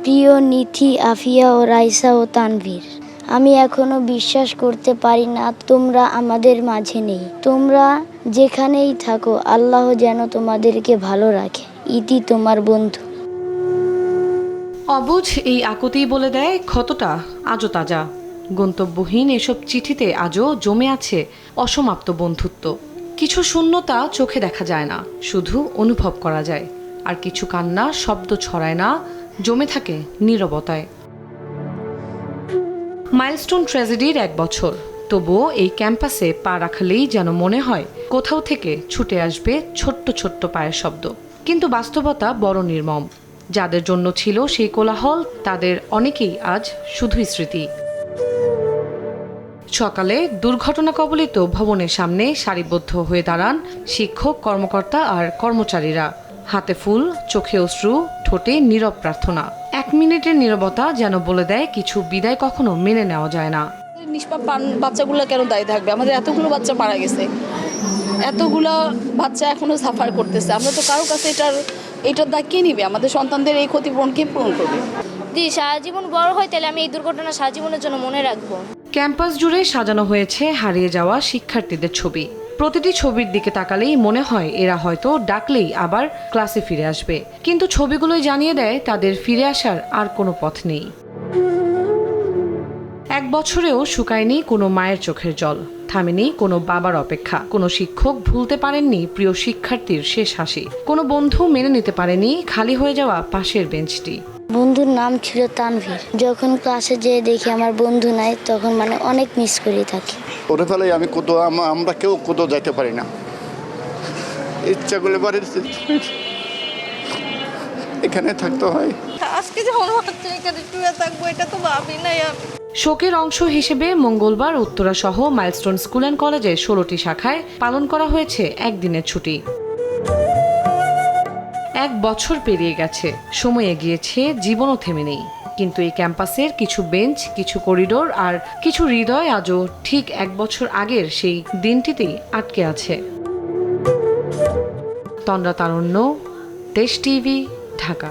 প্রিয় নিথি, আফিয়া ও রাইসা ও তানভীর, আমি এখনো বিশ্বাস করতে পারি না তোমরা আমাদের মাঝে নেই। তোমরা যেখানেই থাকো আল্লাহ যেন তোমাদেরকে ভালো রাখে। ইতি, তোমার বন্ধু। অবুঝ এই আকুতিই বলে দেয় ক্ষতটা আজও তাজা। গন্তব্যহীন এসব চিঠিতে আজও জমে আছে অসমাপ্ত বন্ধুত্ব। কিছু শূন্যতা চোখে দেখা যায় না, শুধু অনুভব করা যায়। আর কিছু কান্না শব্দ ছড়ায় না, জমে থাকে নীরবতায়। মাইলস্টোন ট্র্যাজেডির 1 বছর, তবুও এই ক্যাম্পাসে পা রাখলেই যেন মনে হয় কোথাও থেকে ছুটে আসবে ছোট্ট ছোট্ট পায়ের শব্দ। কিন্তু বাস্তবতা বড় নির্মম। যাদের জন্য ছিল সেই কোলাহল, তাদের অনেকেই আজ শুধুই স্মৃতি। সকালে দুর্ঘটনা কবলিত ভবনের সামনে সারিবদ্ধ হয়ে দাঁড়ান শিক্ষক, কর্মকর্তা আর কর্মচারীরা। হাতে ফুল, চোখে অশ্রু, ঠোঁটে নীরব প্রার্থনা। 1 মিনিটের নীরবতা যেন বলে দেয় কিছু বিদায় কখনো মেনে নেওয়া যায় না। নিষ্পাপ বাচ্চাগুলো কেন দায়ী থাকবে? আমাদের এতগুলো বাচ্চা মারা গেছে, এতগুলো বাচ্চা এখনো সাফার করতেছে। আমরা তো কারো কাছে এটার দায় কে নিবে? আমাদের সন্তানদের এই ক্ষতিপূরণ কে পূরণ করবে? যদি সারা জীবন বড় হয় তাহলে আমি এই দুর্ঘটনা সারা জীবনের জন্য মনে রাখবো। ক্যাম্পাস জুড়ে সাজানো হয়েছে হারিয়ে যাওয়া শিক্ষার্থীদের ছবি। প্রতিটি ছবির দিকে তাকালেই মনে হয় এরা হয়তো ডাকলেই আবার ক্লাসে ফিরে আসবে। কিন্তু ছবিগুলোই জানিয়ে দেয় তাদের ফিরে আসার আর কোনো পথ নেই। 1 বছরেও শুকায়নি কোনো মায়ের চোখের জল, থামেনি কোনো বাবার অপেক্ষা। কোনো শিক্ষক ভুলতে পারেননি প্রিয় শিক্ষার্থীর শেষ হাসি। কোনো বন্ধু মেনে নিতে পারেনি খালি হয়ে যাওয়া পাশের বেঞ্চটি। বন্ধুর নাম ছিল তানভীর। যখন ক্লাসে যেয়ে দেখি আমার বন্ধু নাই, তখন অনেক মিস করে থাকি। ওরে ফেলে আমি আমরা কেউ কোথাও যাইতে পারি না। ইচ্ছা করলে বাড়ির এখানে থাকতে হয়। আজকে যখন হচ্ছে এখানে শুয়ে থাকবো, এটা তো ভাবি নাই আমি। শোকের অংশ হিসেবে মঙ্গলবার উত্তরা সহ মাইলস্টোন স্কুল অ্যান্ড কলেজের 16টি শাখায় পালন করা হয়েছে 1 দিনের ছুটি। 1 বছর পেরিয়ে গেছে, সময় এগিয়েছে, জীবনও থেমে নেই। কিন্তু এই ক্যাম্পাসের কিছু বেঞ্চ, কিছু করিডোর আর কিছু হৃদয় আজও ঠিক 1 বছর আগের সেই দিনটিতেই আটকে আছে। তন্দ্রা তারুণ্য, দেশ টিভি, ঢাকা।